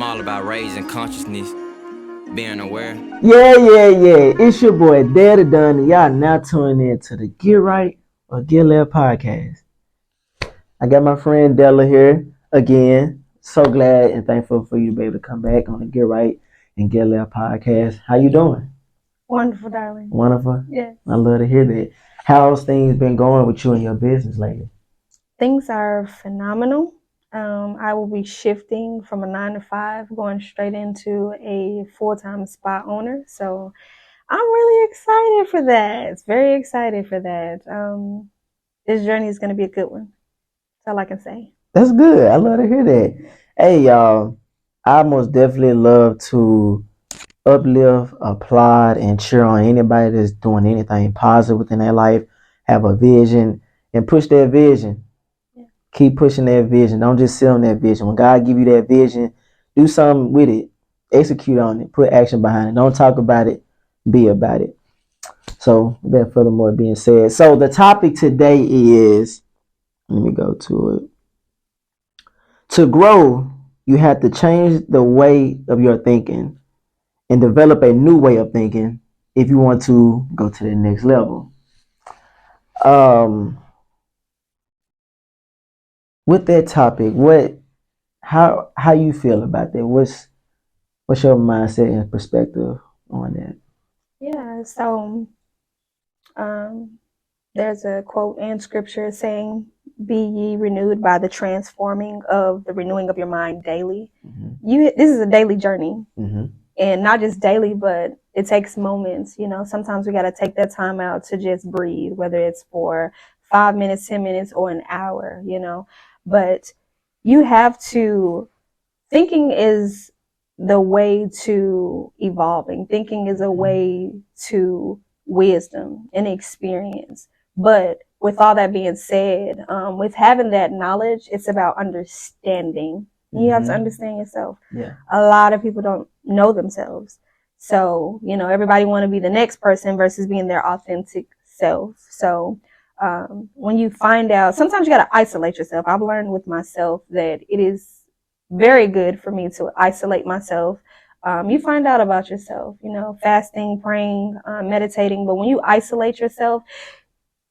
I'm all about raising consciousness, being aware. Yeah. It's your boy Della, and y'all now tuning in to the Get Right or Get Left podcast. I got my friend Della here again. So glad and thankful for you to be able to come back on the Get Right and Get Left podcast. How you doing? Wonderful, darling. Wonderful. Yes. I love to hear that. How's things been going with you and your business lately? Things are phenomenal. I will be shifting from a 9 to 5, going straight into a full-time spa owner. So I'm really excited for that. Very excited for that. This journey is going to be a good one. That's all I can say. That's good. I love to hear that. Hey, y'all. I most definitely love to uplift, applaud, and cheer on anybody that's doing anything positive within their life, have a vision, and push that vision. Yeah. Keep pushing that vision. Don't just sit on that vision. When God give you that vision, do something with it. Execute on it. Put action behind it. Don't talk about it. Be about it. So, that furthermore being said. So, the topic today is, let me go to it. To grow, you have to change the way of your thinking and develop a new way of thinking if you want to go to the next level. With that topic, how you feel about that? What's your mindset and perspective on that? Yeah. So there's a quote in scripture saying, "Be ye renewed by the transforming of the renewing of your mind daily." This is a daily journey. And not just daily, but it takes moments. Sometimes we got to take that time out to just breathe, whether it's for 5 minutes, 10 minutes, or an hour, but you have to, thinking is the way to evolving. Thinking is a way to wisdom and experience. But with all that being said, with having that knowledge, it's about understanding. You have to understand yourself. Yeah. A lot of people don't know themselves. So, everybody want to be the next person versus being their authentic self. So, when you find out, sometimes you got to isolate yourself. I've learned with myself that it is very good for me to isolate myself. You find out about yourself, fasting, praying, meditating. But when you isolate yourself,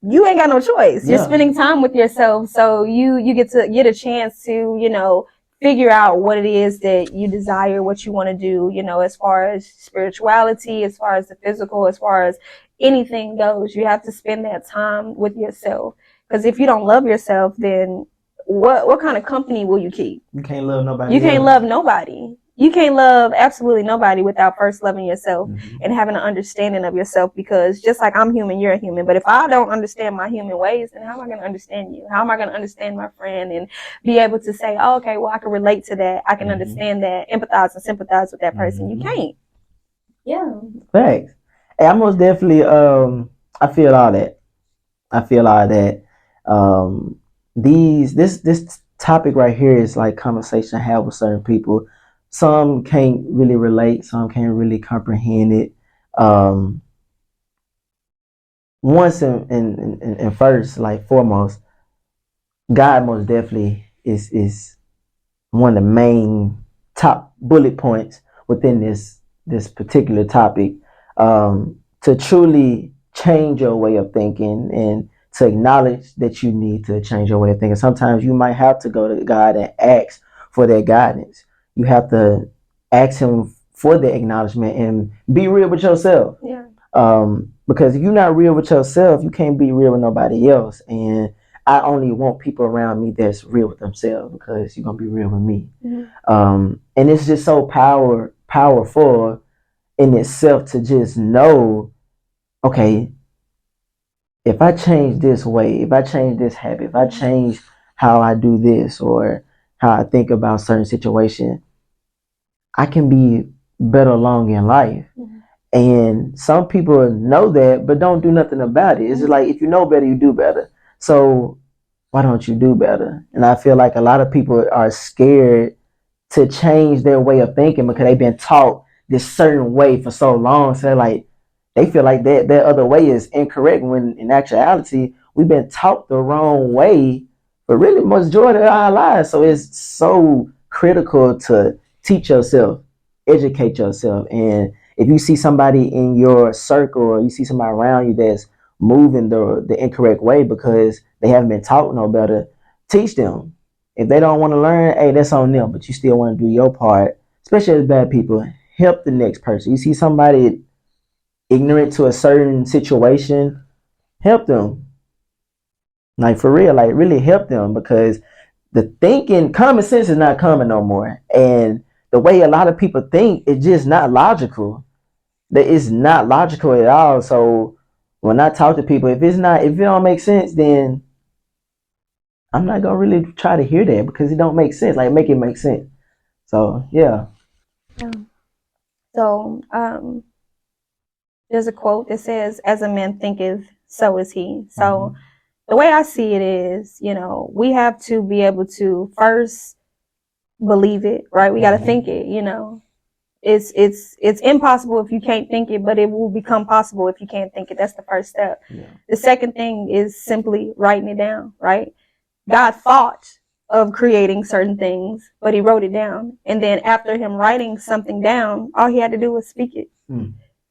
you ain't got no choice. You're spending time with yourself. So you get a chance to, figure out what it is that you desire, what you want to do, as far as spirituality, as far as the physical, as far as anything goes. You have to spend that time with yourself. Because if you don't love yourself, then what kind of company will you keep? You can't love nobody. You can't love nobody. You can't love absolutely nobody without first loving yourself and having an understanding of yourself, because just like I'm human, you're a human. But if I don't understand my human ways, then how am I going to understand you? How am I going to understand my friend and be able to say, oh, okay, well, I can relate to that. I can understand that, empathize and sympathize with that person. You can't. Yeah. Thanks. Hey, I most definitely, I feel all that. This topic right here is like conversation I have with certain people. Some can't really relate, some can't really comprehend it. Once and first, like foremost, God most definitely is one of the main top bullet points within this particular topic. To truly change your way of thinking and to acknowledge that you need to change your way of thinking. Sometimes you might have to go to God and ask for that guidance. You have to ask Him for the acknowledgement and be real with yourself. Yeah. Because if you're not real with yourself, you can't be real with nobody else. And I only want people around me that's real with themselves, because you're gonna be real with me. And it's just so powerful in itself to just know, okay, if I change this way, if I change this habit, if I change how I do this or how I think about certain situation, I can be better along in life. And some people know that but don't do nothing about it. It's just like, if you know better, you do better. So why don't you do better? And I feel like a lot of people are scared to change their way of thinking because they've been taught this certain way for so long. So they feel like that other way is incorrect, when in actuality we've been taught the wrong way for really majority of our lives. So it's so critical to teach yourself, educate yourself. And if you see somebody in your circle or you see somebody around you that's moving the incorrect way because they haven't been taught no better, teach them. If they don't want to learn, hey, that's on them, but you still want to do your part, especially as bad people. Help the next person. You see somebody ignorant to a certain situation, help them. Like for real, like really help them, because the thinking, common sense is not common no more. And the way a lot of people think is just not logical. That is not logical at all. So when I talk to people, if it don't make sense, then I'm not gonna really try to hear that, because it don't make sense. Like make it make sense. So yeah. So there's a quote that says, "As a man thinketh, so is he." So the way I see it is, we have to be able to first believe it, right? We got to think it, It's impossible if you can't think it, but it will become possible if you can't think it. That's the first step. Yeah. The second thing is simply writing it down, right? God thought of creating certain things, but he wrote it down. And then after him writing something down, all he had to do was speak it.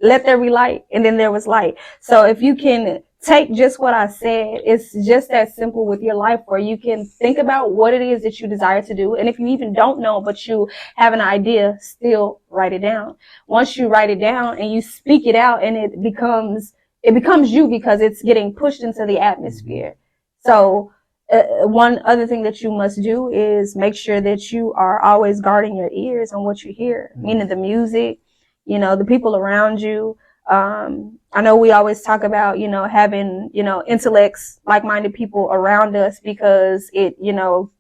Let there be light, and then there was light. So if you can take just what I said, it's just that simple with your life, where you can think about what it is that you desire to do. And if you even don't know, but you have an idea, still write it down. Once you write it down and you speak it out, and it becomes you, because it's getting pushed into the atmosphere. So one other thing that you must do is make sure that you are always guarding your ears on what you hear, meaning the music, the people around you. I know we always talk about, having, intellects, like-minded people around us, because it,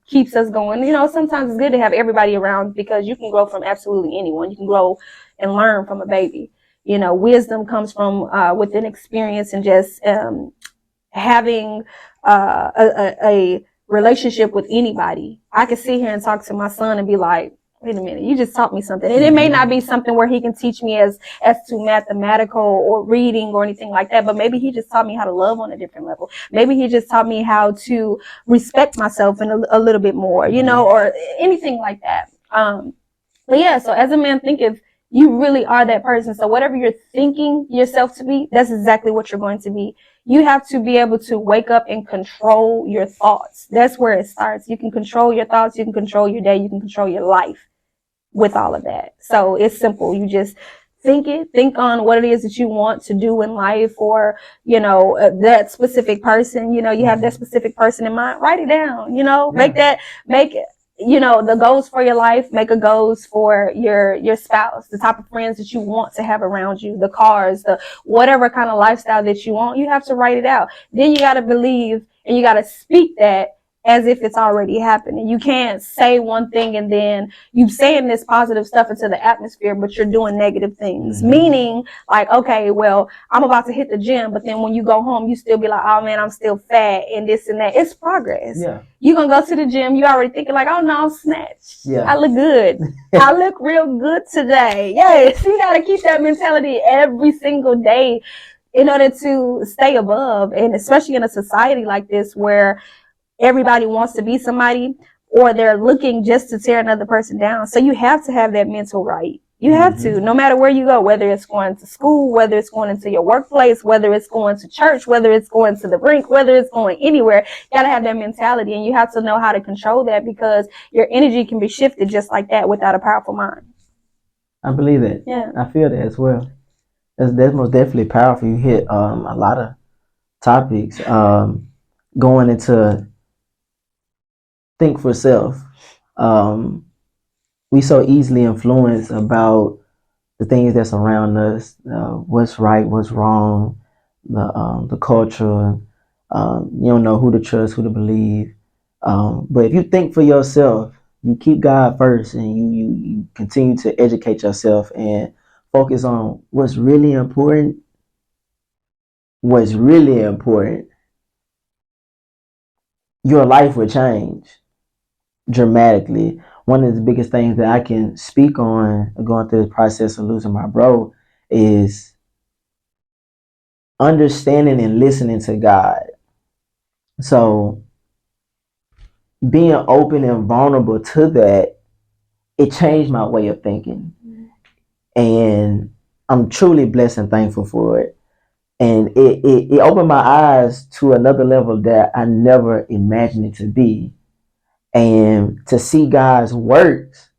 keeps us going. Sometimes it's good to have everybody around, because you can grow from absolutely anyone. You can grow and learn from a baby. Wisdom comes from within experience, and just having a relationship with anybody. I can sit here and talk to my son and be like, wait a minute, you just taught me something. And it may not be something where he can teach me as to mathematical or reading or anything like that, but maybe he just taught me how to love on a different level. Maybe he just taught me how to respect myself in a little bit more, or anything like that. But yeah, so as a man thinketh, you really are that person. So whatever you're thinking yourself to be, that's exactly what you're going to be. You have to be able to wake up and control your thoughts. That's where it starts. You can control your thoughts. You can control your day. You can control your life with all of that. So it's simple. You just think on what it is that you want to do in life, or, that specific person, you have that specific person in mind, write it down, make the goals for your life, make a goals for your spouse, the type of friends that you want to have around you, the cars, the whatever kind of lifestyle that you want. You have to write it out. Then you got to believe, and you got to speak that as if it's already happening. You can't say one thing and then you saying this positive stuff into the atmosphere, but you're doing negative things. Meaning, like, okay, well, I'm about to hit the gym, but then when you go home, you still be like, oh man, I'm still fat and this and that. It's progress. Yeah. You're going to go to the gym, you already thinking like, oh no, I'm snatched. Yeah. I look good. I look real good today. Yes, you got to keep that mentality every single day in order to stay above. And especially in a society like this, where everybody wants to be somebody, or they're looking just to tear another person down. So you have to have that mental right. You have to, no matter where you go, whether it's going to school, whether it's going into your workplace, whether it's going to church, whether it's going to the rink, whether it's going anywhere, you got to have that mentality, and you have to know how to control that, because your energy can be shifted just like that without a powerful mind. I believe that. Yeah. I feel that as well. That's most definitely powerful. You hit a lot of topics. Going into think for self. We so easily influenced about the things that's around us, what's right, what's wrong, the culture. You don't know who to trust, who to believe. But if you think for yourself, you keep God first, and you continue to educate yourself and focus on what's really important. What's really important, your life will change dramatically. One of the biggest things that I can speak on going through the process of losing my bro is understanding and listening to God. So being open and vulnerable to that it changed my way of thinking. And I'm truly blessed and thankful for it. And it opened my eyes to another level that I never imagined it to be. And to see God's works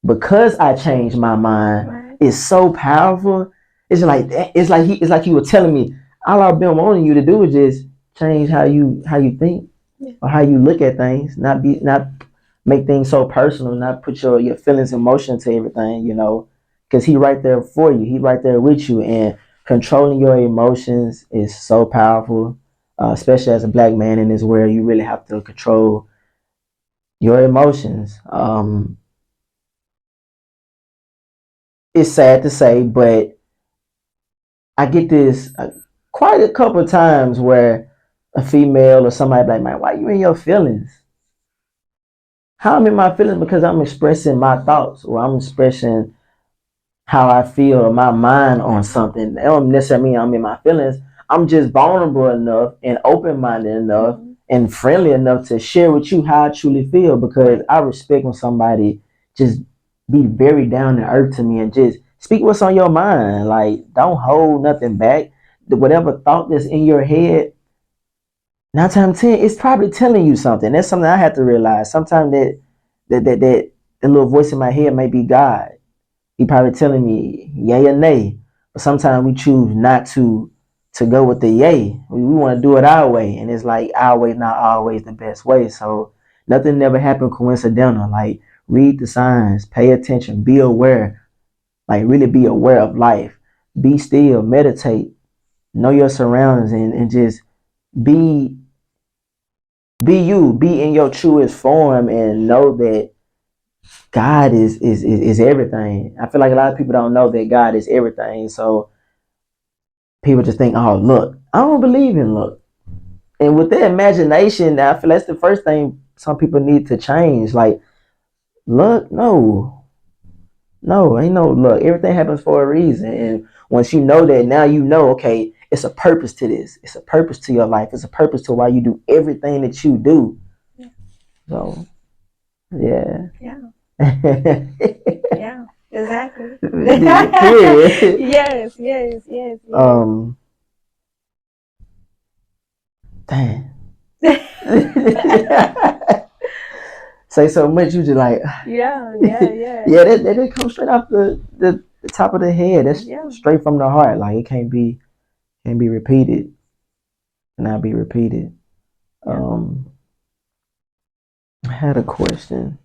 because I changed my mind is so powerful. It's like he was telling me, all I've been wanting you to do is just change how you think or how you look at things, not make things so personal, not put your feelings, emotion to everything, because he right there for you. He right there with you, and controlling your emotions is so powerful, especially as a black man in this world. You really have to control your emotions. It's sad to say, but I get this quite a couple of times where a female or somebody like, man, why you in your feelings? How I'm in my feelings? Because I'm expressing my thoughts, or I'm expressing how I feel, my mind on something. That don't necessarily mean I'm in my feelings. I'm just vulnerable enough and open-minded enough and friendly enough to share with you how I truly feel, because I respect when somebody just be very down to earth to me and just speak what's on your mind. Like, don't hold nothing back. Whatever thought that's in your head, 9 times 10, it's probably telling you something. That's something I have to realize. Sometimes that little voice in my head may be God. He probably telling me yay or nay. But sometimes we choose not to go with the yay. We want to do it our way. And it's like our way not always the best way. So nothing never happened coincidental. Like, read the signs, pay attention, be aware. Like, really be aware of life. Be still, meditate, know your surroundings, and just be you, be in your truest form, and know that God is everything. I feel like a lot of people don't know that God is everything. So people just think, oh, look. I don't believe in luck. And with their imagination, I feel that's the first thing some people need to change. Like, luck, no. No, ain't no luck. Everything happens for a reason. And once you know that, now you know, okay, it's a purpose to this. It's a purpose to your life. It's a purpose to why you do everything that you do. Yeah. So, yeah. Yeah. Yeah, exactly. Yes. Dang. Say so much, you just like yeah. That did come straight off the top of the head. That's straight from the heart. Like, it can't be repeated. Cannot be repeated. I had a question.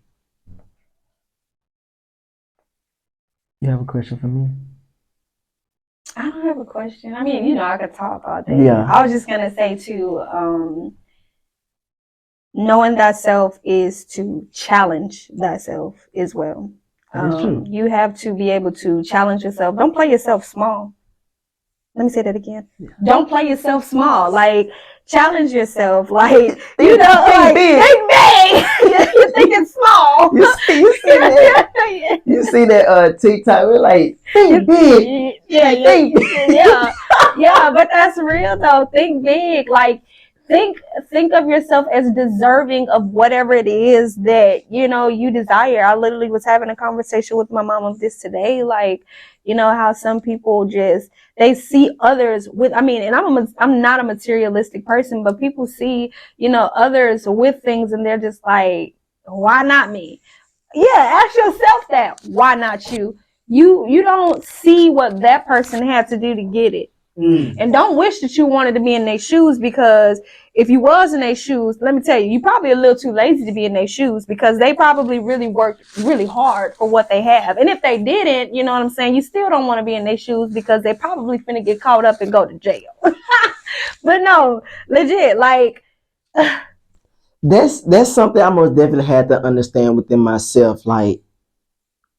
You have a question for me? I don't have a question. I mean, I could talk all day. Yeah. I was just gonna say too, knowing thyself is to challenge thyself as well. That's true. You have to be able to challenge yourself. Don't play yourself small. Let me say that again. Yeah. Don't play yourself small. Like, challenge yourself. Like, think big. Think big. You're thinking small. You see that? You see that TikTok? We're like, think big. Yeah. But that's real though. Think big. Like, think of yourself as deserving of whatever it is that you desire. I literally was having a conversation with my mom of this today. Like, how some people just, they see others with, and I'm not a materialistic person, but people see others with things, and they're just like, why not me? Yeah, ask yourself that. Why not you? You don't see what that person had to do to get it. And don't wish that you wanted to be in their shoes, because if you was in their shoes, let me tell you, you're probably a little too lazy to be in their shoes, because they probably really worked really hard for what they have. And if they didn't, you know what I'm saying, you still don't want to be in their shoes, because they probably finna get caught up and go to jail. But no, legit, like that's something I most definitely had to understand within myself. Like,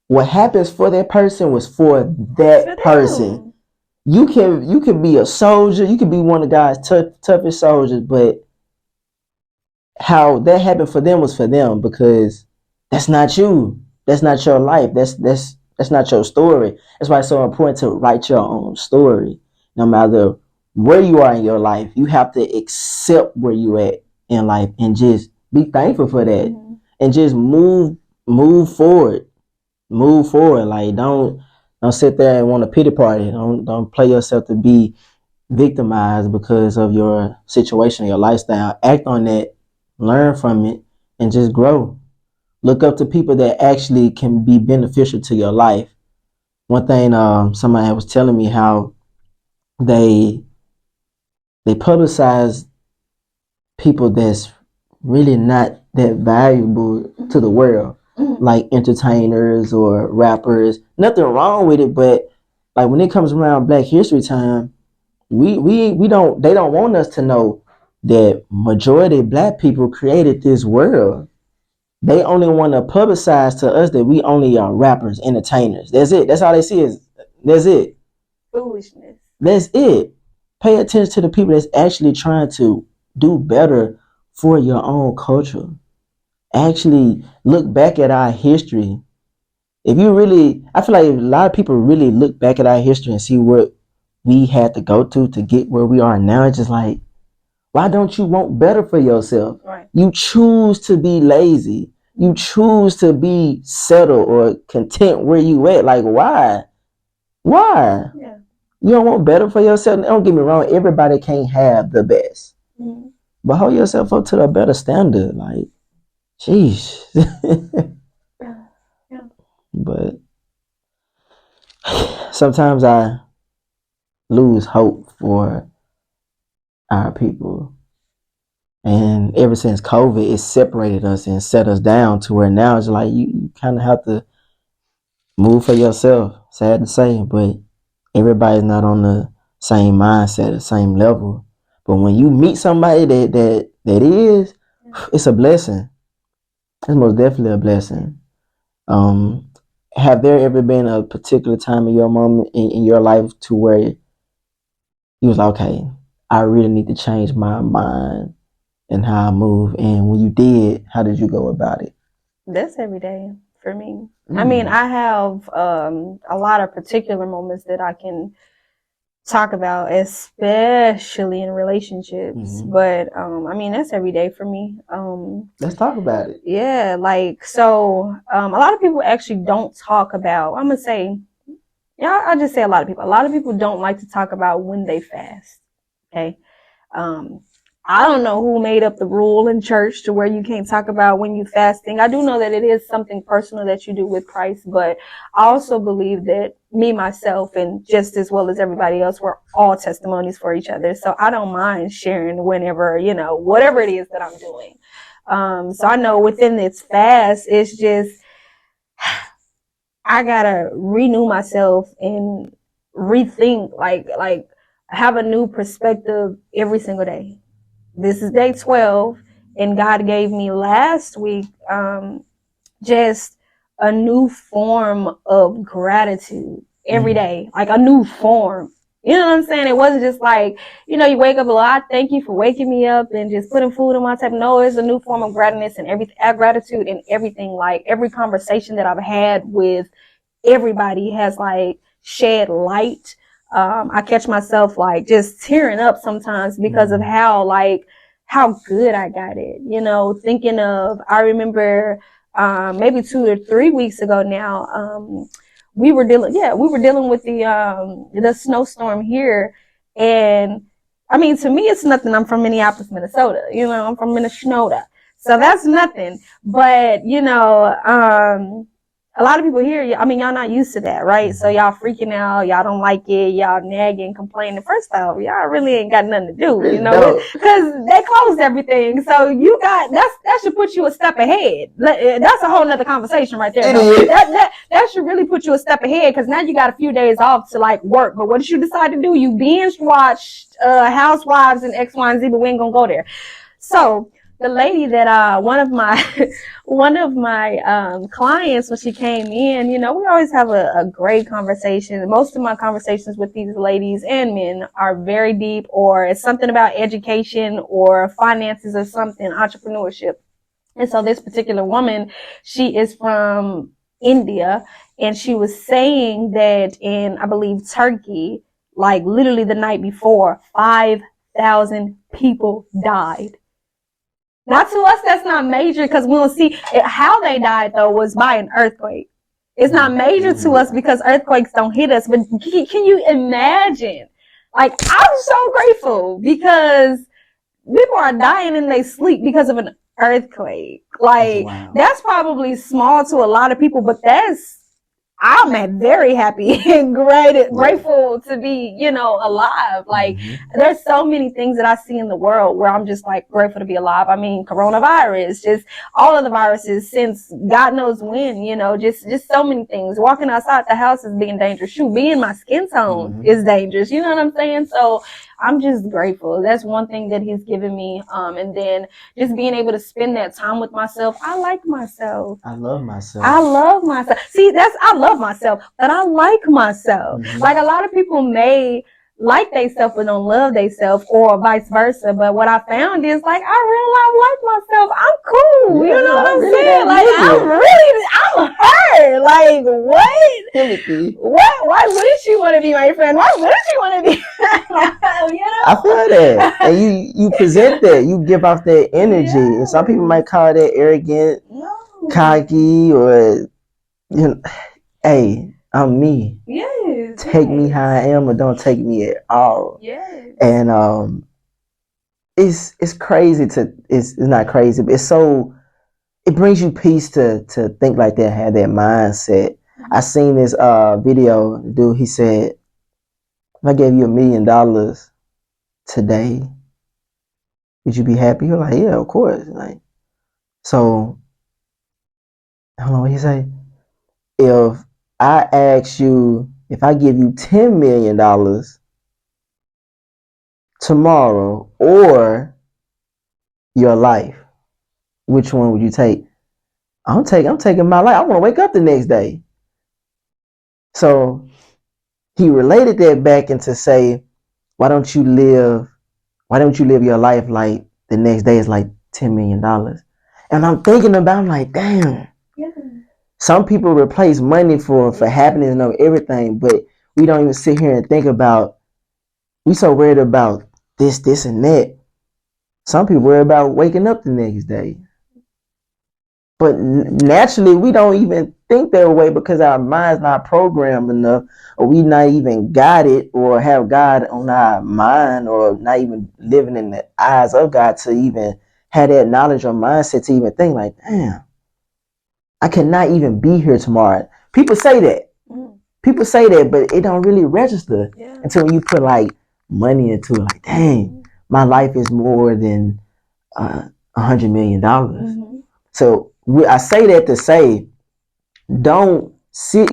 what happens for that person was for that person. You can be a soldier. You can be one of God's toughest soldiers, but how that happened for them was for them, because that's not you. That's not your life. That's not your story. That's why it's so important to write your own story. No matter where you are in your life, you have to accept where you at in life and just be thankful for that, and just move forward. Move forward. Like don't sit there and want a pity party. Don't play yourself to be victimized because of your situation, your lifestyle. Act on that, learn from it, and just grow. Look up to people that actually can be beneficial to your life. One thing, somebody was telling me how they publicize people that's really not that valuable to the world, like entertainers or rappers. Nothing wrong with it, but like when it comes around Black History time, we don't they don't want us to know that majority of Black people created this world. They only want to publicize to us that we only are rappers, entertainers. That's it. That's all they see is that's it. Foolishness. That's it. Pay attention to the people that's actually trying to do better for your own culture. Actually look back at our history. If you really, I feel like a lot of people really look back at our history and see what we had to go to get where we are now. It's just like, why don't you want better for yourself? Right. You choose to be lazy. You choose to be settled or content where you at. Like, why? Why? Yeah. You don't want better for yourself? Don't get me wrong. Everybody can't have the best. Mm-hmm. But hold yourself up to a better standard. Like, sheesh. Yeah. But sometimes I lose hope for our people. And ever since COVID, it separated us and set us down to where now it's like you kind of have to move for yourself. Sad to say, but everybody's not on the same mindset, the same level. But when you meet somebody that is, it's a blessing. It's most definitely a blessing. Have there ever been a particular time in your moment in your life to where you was like, okay, I really need to change my mind and how I move? And when you did, how did you go about it? That's every day for me. I mean, I have a lot of particular moments that I can talk about, especially in relationships. But I mean, that's every day for me. Let's talk about it. Yeah, like so. A lot of people actually don't talk about. I'm gonna say, yeah, I'll just say a lot of people. A lot of people don't like to talk about when they fast. Okay. I don't know who made up the rule in church to where you can't talk about when you fasting. I do know that it is something personal that you do with Christ, but I also believe that me, myself, and just as well as everybody else, we're all testimonies for each other. So I don't mind sharing whenever, whatever it is that I'm doing. So I know within this fast, it's just, I gotta renew myself and rethink, like have a new perspective every single day. This is day 12, and God gave me last week just a new form of gratitude every day, like a new form. You know what I'm saying? It wasn't just like, you wake up, I thank you for waking me up and just putting food on my table. No, it's a new form of gratitude and everything. Like every conversation that I've had with everybody has like shed light. I catch myself like just tearing up sometimes because of how good I got it. Thinking of, I remember maybe 2 or 3 weeks ago now, we were dealing with the snowstorm here. And I mean, to me, it's nothing. I'm from Minneapolis, Minnesota. I'm from Minnesota. So that's nothing. But, a lot of people here, I mean, y'all not used to that, right? So y'all freaking out, y'all don't like it, y'all nagging, complaining. First off, y'all really ain't got nothing to do, because they closed everything. So that should put you a step ahead. That's a whole nother conversation right there. That should really put you a step ahead, because now you got a few days off to like work. But what did you decide to do? You binge watched Housewives and X, Y, and Z, but we ain't gonna go there. So the lady that one of my clients, when she came in, we always have a great conversation. Most of my conversations with these ladies and men are very deep, or it's something about education or finances or something, entrepreneurship. And so this particular woman, she is from India, and she was saying that in, I believe, Turkey, like literally the night before, 5,000 people died. Now, to us, that's not major, because we don't see it. How they died, though, was by an earthquake. It's not major to us because earthquakes don't hit us. But can you imagine? Like, I'm so grateful because people are dying in their sleep because of an earthquake. Like, that's probably small to a lot of people, but I'm very happy and grateful to be, alive. Like, there's so many things that I see in the world where I'm just like grateful to be alive. I mean, coronavirus, just all of the viruses since God knows when, just so many things. Walking outside the house is being dangerous. Shoot, being my skin tone is dangerous. You know what I'm saying? So I'm just grateful. That's one thing that he's given me. And then just being able to spend that time with myself. I like myself. I love myself. See, I love myself, but I like myself. Like, a lot of people may like themselves but don't love themselves, or vice versa. But what I found is, like, I like myself. I'm cool. You know what I'm saying? Like, I'm her. Like, what? Timothy. What? Why wouldn't you want to be my friend? Why wouldn't you want to be? I feel that, and you present that. You give off that energy, and some people might call that arrogant, cocky, or hey, I'm me. Yes. Take me how I am, or don't take me at all. Yes. And it's crazy it's not crazy, but it brings you peace to think like that, have that mindset. I seen this video, dude. He said, if I gave you $1 million today, would you be happy? You're like, yeah, of course. Like, so I don't know what he say. If I ask you, if I give you $10 million tomorrow, or your life, which one would you take? I'm taking my life. I want to wake up the next day. So he related that back into say, why don't you live your life like the next day is like $10 million? And I'm thinking about, I'm like, damn. Yeah. Some people replace money for happiness and everything, but we don't even sit here and think about, we so worried about this and that. Some people worry about waking up the next day. But naturally, we don't even think that way because our mind's not programmed enough, or we not even got it, or have God on our mind, or not even living in the eyes of God to even have that knowledge or mindset to even think like, damn, I cannot even be here tomorrow. People say that. People say that, but it don't really register until when you put like money into it. Like, dang, my life is more than $100 million. So I say that to say, don't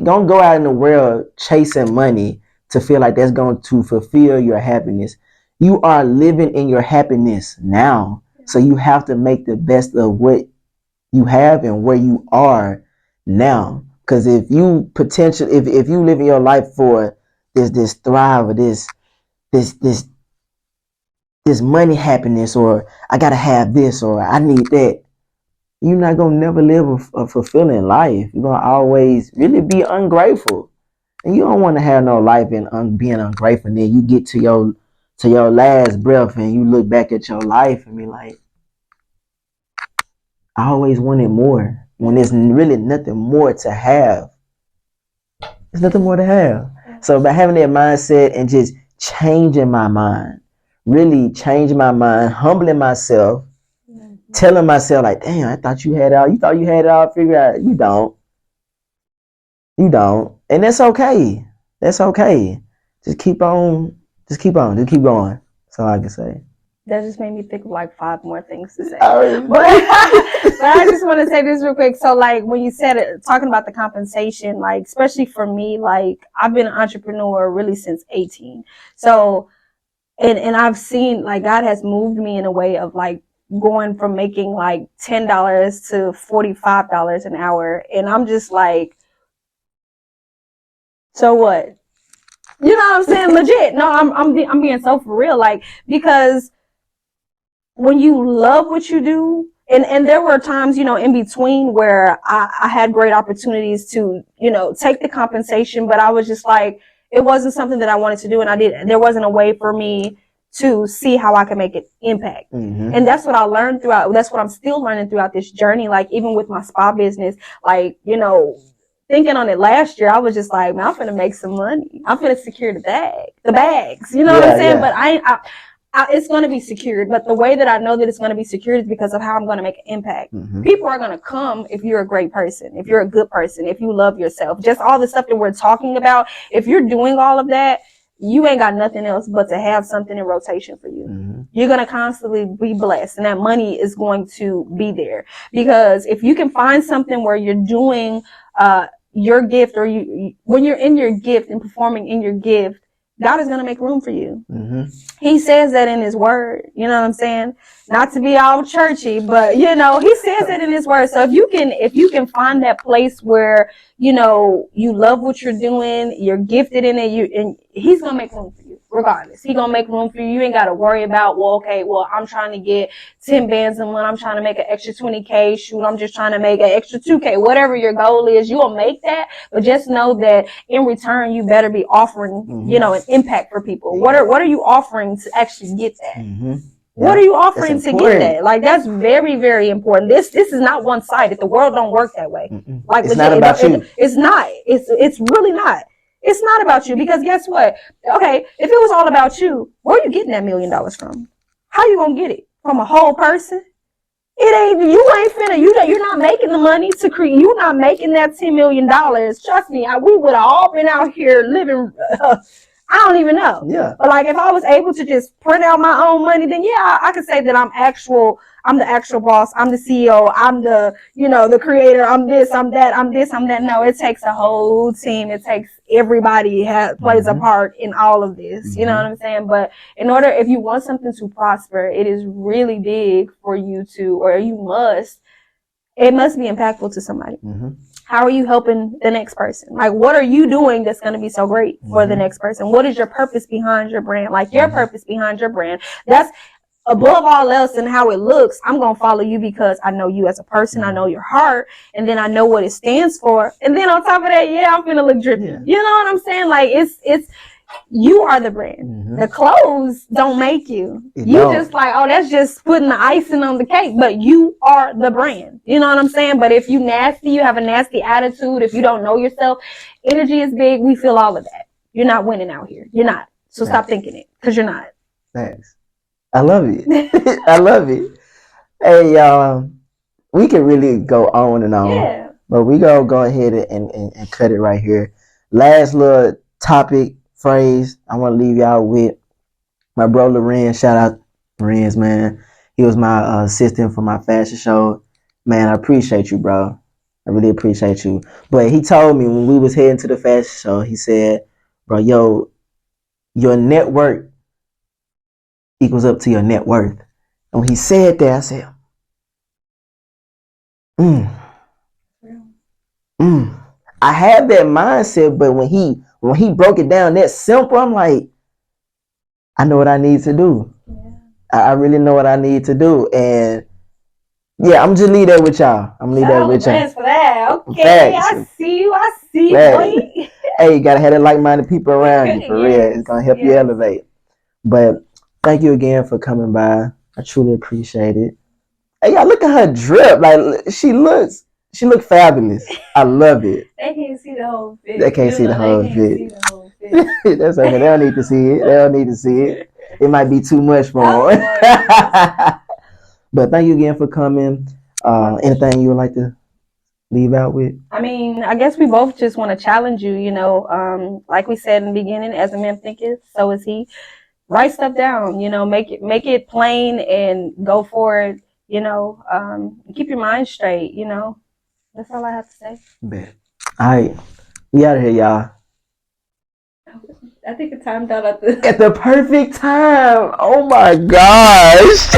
go out in the world chasing money to feel like that's going to fulfill your happiness. You are living in your happiness now. So you have to make the best of what you have and where you are now. Because if you if you live in your life for this thrive, or this money happiness, or I gotta have this, or I need that, you're not gonna never live a fulfilling life. You're gonna always really be ungrateful, and you don't want to have no life in being ungrateful. And then you get to your last breath, and you look back at your life and be like, I always wanted more. When there's really nothing more to have, there's nothing more to have. So by having that mindset and just changing my mind, really changing my mind, humbling myself, telling myself like, damn, I thought you had it all figured out. You don't. And that's okay. Just keep on. Just keep going. That's all I can say. That just made me think of like 5 more things to say. But I just want to say this real quick. So like when you said it, talking about the compensation, like especially for me, like I've been an entrepreneur really since 18. So and I've seen like God has moved me in a way of like going from making like $10 to $45 an hour, and I'm just like, so what? You know what I'm saying? Legit. No, I'm being so for real, like, because when you love what you do, and there were times, in between where I had great opportunities to, take the compensation, but I was just like, it wasn't something that I wanted to do, and there wasn't a way for me to see how I can make it impact. And that's what I learned that's what I'm still learning throughout this journey. Like even with my spa business, like, thinking on it last year, I was just like, man, I'm finna make some money. I'm finna secure the bags. You know what I'm saying? But it's going to be secured. But the way that I know that it's going to be secured is because of how I'm going to make an impact. People are going to come if you're a great person, if you're a good person, if you love yourself. Just all the stuff that we're talking about. If you're doing all of that, you ain't got nothing else but to have something in rotation for you. You're going to constantly be blessed, and that money is going to be there. Because if you can find something where you're doing your gift, or when you're in your gift and performing in your gift, God is going to make room for you. He says that in his word. You know what I'm saying? Not to be all churchy, but you know, he says it in his word. So if you can find that place where, you know, you love what you're doing, you're gifted in it, and he's going to make room for you regardless. He's going to make room for you. You ain't got to worry about, I'm trying to get 10 bands in one. I'm trying to make an extra 20K. Shoot, I'm just trying to make an extra 2K. Whatever your goal is, you'll make that. But just know that in return, you better be offering, you know, an impact for people. What are you offering to actually get that? What are you offering to get that? Like, that's very, very important. This is not one-sided. The world don't work that way. Like, it's not about you. It's not. It's really not. It's not about you, because guess what? Okay, if it was all about you, where are you getting that $1 million from? How you gonna get it? From a whole person? You're not making the money to create. You're not making that $10 million. Trust me, we would have all been out here living. I don't even know. Yeah. But like, if I was able to just print out my own money, then yeah, I could say that I'm the actual boss. I'm the CEO. I'm the, you know, the creator. I'm this, I'm that, I'm this, I'm that. No, it takes a whole team. It takes everybody plays a part in all of this. You know what I'm saying? But if you want something to prosper, it is really big for you to, or it must be impactful to somebody. How are you helping the next person? Like, what are you doing that's going to be so great for the next person? What is your purpose behind your brand? Like, your purpose behind your brand. That's above all else and how it looks. I'm going to follow you because I know you as a person. I know your heart. And then I know what it stands for. And then on top of that, I'm going to look drippy. You know what I'm saying? Like, you are the brand. The clothes don't make you. Just like, that's just putting the icing on the cake. But you are the brand. You know what I'm saying? But if you nasty, you have a nasty attitude. If you don't know yourself, energy is big. We feel all of that. You're not winning out here. You're not. So stop thinking it, because you're not. Thanks. I love it. I love it. Hey, y'all, we can really go on and on. Yeah. But we gonna go ahead and cut it right here. Last little topic, phrase I want to leave y'all with. My bro Lorenz, shout out Lorenz, man. He was my assistant for my fashion show. Man, I appreciate you, bro. I really appreciate you. But he told me when we was heading to the fashion show, he said, bro, your network equals up to your net worth. And when he said that, I said, I had that mindset, but when he broke it down that simple, I'm like, I know what I need to do. I really know what I need to do. And yeah, I'm just leave that with y'all. I'm leave that with y'all. For that. Okay, facts. I see you, boy. Hey, you gotta have that like-minded people around you, for real. It's gonna help you elevate. But thank you again for coming by. I truly appreciate it. Hey, y'all, look at her drip. Like, she looks fabulous. I love it. They can't see the whole fit. They can't see the whole fit. That's okay. They don't need to see it. It might be too much for them. But thank you again for coming. Anything you would like to leave out with? I mean, I guess we both just want to challenge you, you know, like we said in the beginning, as a man thinketh, so is he. Write stuff down, you know, make it plain and go for it, you know, keep your mind straight, you know. That's all I have to say. Bet. All right. We out of here, y'all. I think it timed out at the perfect time. Oh my gosh.